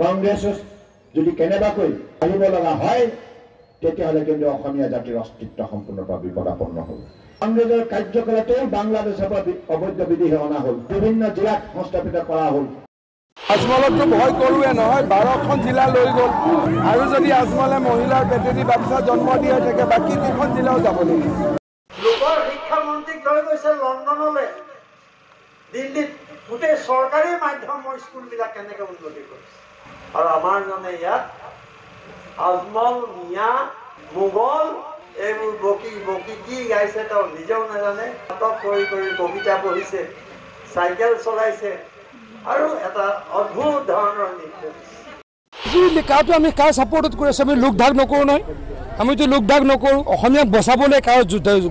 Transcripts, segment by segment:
কংগ্ৰেছ যদি কেনেবাকৈ আহিব লগা হয় তেতিয়াহ'লে কিন্তু অসমীয়া জাতিৰ অস্তিত্ব সম্পূৰ্ণৰূপে বিপদাপন্ন হ'ব। কংগ্ৰেছৰ কাৰ্যকলাপেও বাংলাদেশৰ পৰা অবৈধ বিদেশী অনা হ'ল, বিভিন্ন জিলাত সংস্থাপিত কৰা হ'ল। আজমলতো ভয় কৰোৱে নহয়, 12খন জিলা লৈ গ'ল আৰু যদি আজমলে মহিলাৰ বেটেৰী বাচ্চা জন্ম দিয়ে থাকে বাকী কেইখন জিলাও যাব লাগিব। লোকৰ শিক্ষামন্ত্ৰীক লৈ গৈছে লণ্ডনলৈ, দিল্লীত গোটেই চৰকাৰী মাধ্যমৰ স্কুলবিলাক কেনেকৈ উন্নতি কৰিছে। আৰু আমাৰ জনে ইয়াত আজমল, মিয়া, মোগল এইবোৰ বকি বকি কি গাইছে তেওঁ নিজেও নাজানে। নাটক কৰি কৰি কবিতা পঢ়িছে, চাইকেল চলাইছে আৰু এটা অদ্ভুত ধৰণৰ নৃত্য দিছে। কাৰটো আমি কাৰ ছাপৰ্টত কৰি আছোঁ? আমি লোক ঢাক নকৰোঁ নহয়, আমিতো লোক ঢাক নকৰোঁ। অসমীয়াক বচাবলৈ কাৰ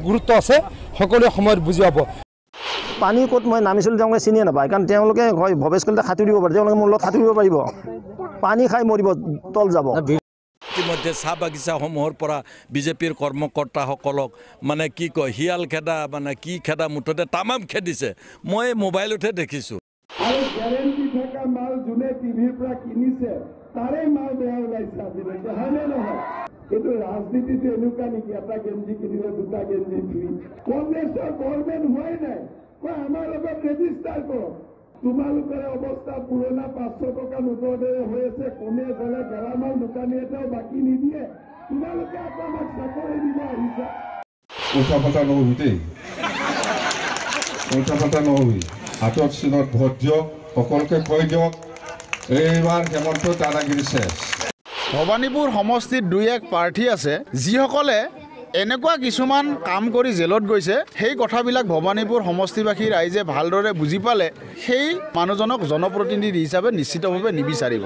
গুৰুত্ব আছে সকলোৱে সময়ত বুজি পাব। পানী ক'ত মই নামিছিলোঁ তেওঁলোকে চিনিয়ে নাপায়, কাৰণ তেওঁলোকে হয় ভৱেশ কলিতাই সাঁতুৰিব পাৰে, তেওঁলোকে মোৰ লগত সাঁতুৰিব পাৰিব, পানী খাই মৰিব, তল যাব। ইতিমধ্যে চাহ বাগিচাসমূহৰ পৰা বিজেপিৰ কৰ্মকৰ্তাসকলক মানে কি কয় শিয়াল খেদা মানে কি খেদা মুঠতে তামাম খেদিছে, মই মোবাইলতহে দেখিছোঁ। আৰু গেৰেণ্টি থকা মাল যোনে টিভিৰ পৰা কিনিছে তাৰে মাল বেয়া ওলাইছে আজিলৈকে, হয়নে নহয়? কিন্তু ৰাজনীতিটো এনেকুৱা নেকি এটা গেঞ্জি কিনিলে দুটা গেঞ্জি ফ্ৰী? কংগ্ৰেছৰ গভৰ্ণমেণ্ট হোৱাই নাই, আমাৰ লগত ৰেজিষ্টাৰ কৰক। তোমালোকৰ অৱস্থা পুৰণা 500 টকা নোটৰ দৰে হৈ আছে, কোনে গ'লে গেলামাল দোকানী এটাও বাকী নিদিয়ে, তোমালোকে আকৌ আমাক চাকৰি দিব আহিছা। উঠা পতা নহবি দেই, উঠা পতা নহবি। হাতত চিনত ভোট দিয়ক, সকলোকে কৈ দিয়ক এইবাৰ হেমন্ত দাদাগিৰি শেষ। ভবানীপুৰ সমষ্টিত 2-1 প্ৰাৰ্থী আছে যিসকলে এনেকুৱা কিছুমান কাম কৰি জেলত গৈছে। সেই কথাবিলাক ভবানীপুৰ সমষ্টিবাসী ৰাইজে ভালদৰে বুজি পালে সেই মানুহজনক জনপ্ৰতিনিধি হিচাপে নিশ্চিতভাৱে নিবিচাৰিব।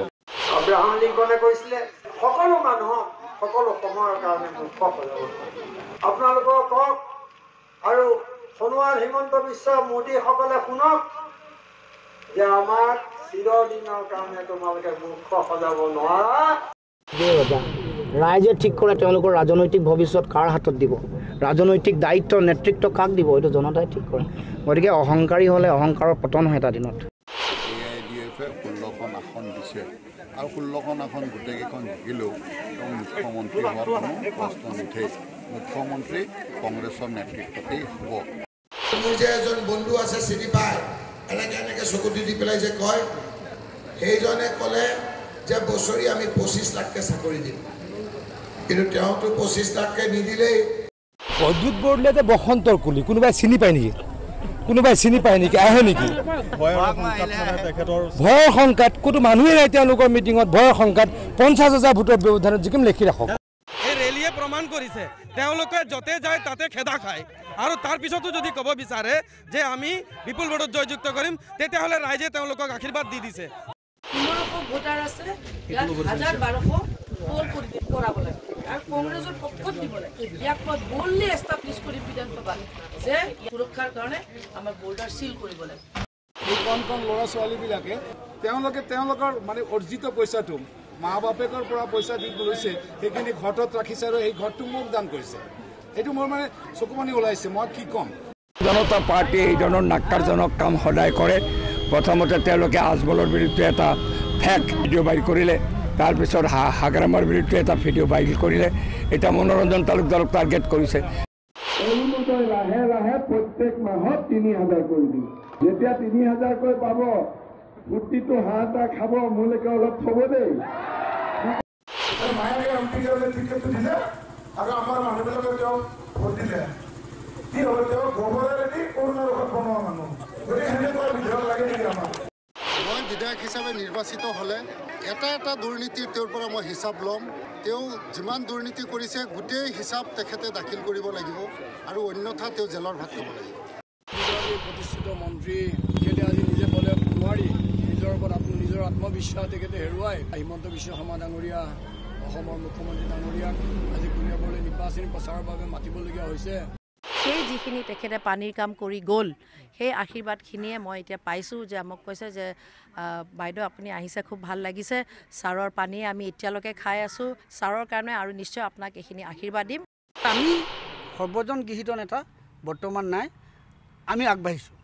আব্ৰাহাম লিংকনে কৈছিলে সকলো মানুহক সকলো সময়ৰ কাৰণে মুখ্য সজাব। আপোনালোকক কওক আৰু সোণোৱাল, হিমন্ত বিশ্ব, মোদীসকলে শুনক যে আমাক চিৰদিনৰ কাৰণে তোমালোকে মুখ্য সজাব নোৱাৰা। ৰাইজে ঠিক কৰে তেওঁলোকৰ ৰাজনৈতিক ভৱিষ্যত কাৰ হাতত দিব, ৰাজনৈতিক দায়িত্ব নেতৃত্ব কাক দিব, এইটো জনতাই ঠিক কৰে। গতিকে অহংকাৰী হ'লে অহংকাৰৰ পতন হয় এটা দিনত। AIDFে 16খন আসন দিছে আৰু 16খন আসন গোটেইকেইখন জিকিলেও তেওঁ মুখ্যমন্ত্ৰী হোৱাৰ কোনো প্ৰশ্ন নুঠে। মুখ্যমন্ত্ৰী কংগ্ৰেছৰ নেতৃত্বতেই হ'ব। মোৰ যে এজন বন্ধু আছে চিনি পায়, এনেকৈ চকু দি পেলাই যে কয়, সেইজনে ক'লে যে বছৰি আমি 25 লাখকৈ চাকৰি দিম, কিন্তু তেওঁতো 25 লাখকৈ নিদিলেই। অদ্ভুত বৰদলৈ যে বসন্তৰ কুলি, কোনোবাই চিনি পায় নেকি? কোনোবাই চিনি পায় নেকি? আহে নেকি? ভয়ৰ সংকাত ক'তো মানুহে নাই তেওঁলোকৰ মিটিঙত। ভয়ৰ সংকাত 50,000 ভোটৰ ব্যৱধানত যিকোনো লিখি ৰাখক। এই ৰেলীয়ে প্ৰমাণ কৰিছে তেওঁলোকে য'তে যায় তাতে খেদা খায়। আৰু তাৰ পিছতো যদি ক'ব বিচাৰে যে আমি বিপুল ভোটত জয়যুক্ত কৰিম, তেতিয়াহ'লে ৰাইজে তেওঁলোকক আশীৰ্বাদ দি দিছে। 1500 ভোটাৰ আছে, ইয়াত 1200 পোল কৰাব লাগে আৰু কংগ্ৰেছৰ পক্ষত দিব লাগে। ইয়াক মই বললি এষ্টাব্লিছ কৰি বিধানসভাত যে সুৰক্ষাৰ কাৰণে আমাৰ বৰ্ডাৰ চিল কৰিব লাগে। এই কণ ল'ৰা ছোৱালীবিলাকে তেওঁলোকৰ মানে অৰ্জিত পইচাটো মা বাপেকৰ পৰা পইচা দি লৈছে, সেইখিনি ঘৰটোত ৰাখিছে আৰু সেই ঘৰটো মোক দান কৰিছে। এইটো মোৰ মানে চকুপানী ওলাইছে, মই কি ক'ম। জনতা পাৰ্টীয়ে এই ধৰণৰ নাক্কাৰজনক কাম সদায় কৰে। প্ৰথমতে তেওঁলোকে আজমলৰ বিৰুদ্ধে এটা ফেক ভিডিঅ' বাইল কৰিলে, তাৰপিছত হাগ্ৰামৰ বিৰুদ্ধে এটা ভিডিঅ' বাইল কৰিলে, এতিয়া মনোৰঞ্জন তালুকদাৰক টাৰ্গেট কৰিছে। অৰুণোদয় লাহে লাহে প্ৰত্যেক মাহত 3000 কৰি দিম। যেতিয়া 3000কৈ পাব, ফূৰ্তিটো হাঁহ এটা খাব, মোলৈকে অলপ থ'ব দেই। আৰু আমাৰ মানুহবিলাকে তেওঁ ভোট দিলে কি হ'ব? তেওঁ গোবৰেৰে দি কৰোণাৰ ঔষধ বনোৱা মানুহ, গতিকে সেনেকুৱা বিধান লাগে নেকি আমাক? মই বিধায়ক হিচাপে নিৰ্বাচিত হ'লে এটা দুৰ্নীতিৰ তেওঁৰ পৰা মই হিচাপ ল'ম। তেওঁ যিমান দুৰ্নীতি কৰিছে গোটেই হিচাপ তেখেতে দাখিল কৰিব লাগিব আৰু অন্যথা তেওঁ জেলৰ ভাত খাব লাগিব। প্ৰতিষ্ঠিত মন্ত্ৰী তেখেতে আজি নিজে ক'লে নোৱাৰি, নিজৰ ওপৰত নিজৰ আত্মবিশ্বাস তেখেতে হেৰুৱাই হিমন্ত বিশ্ব শৰ্মা ডাঙৰীয়া, অসমৰ মুখ্যমন্ত্ৰী ডাঙৰীয়াক আজি কলিয়াবৰলৈ নিৰ্বাচনী প্ৰচাৰৰ বাবে মাতিবলগীয়া হৈছে। সেই যিখিনি তেখেতে পানীৰ কাম কৰি গ'ল, সেই আশীৰ্বাদখিনিয়ে মই এতিয়া পাইছোঁ যে মোক কৈছে যে বাইদেউ আপুনি আহিছে, খুব ভাল লাগিছে, ছাৰৰ পানীয়ে আমি এতিয়ালৈকে খাই আছোঁ, ছাৰৰ কাৰণে আৰু নিশ্চয় আপোনাক এইখিনি আশীৰ্বাদ দিম। আমি সৰ্বজন গৃহীত নেতা বৰ্তমান নাই, আমি আগবাঢ়িছোঁ।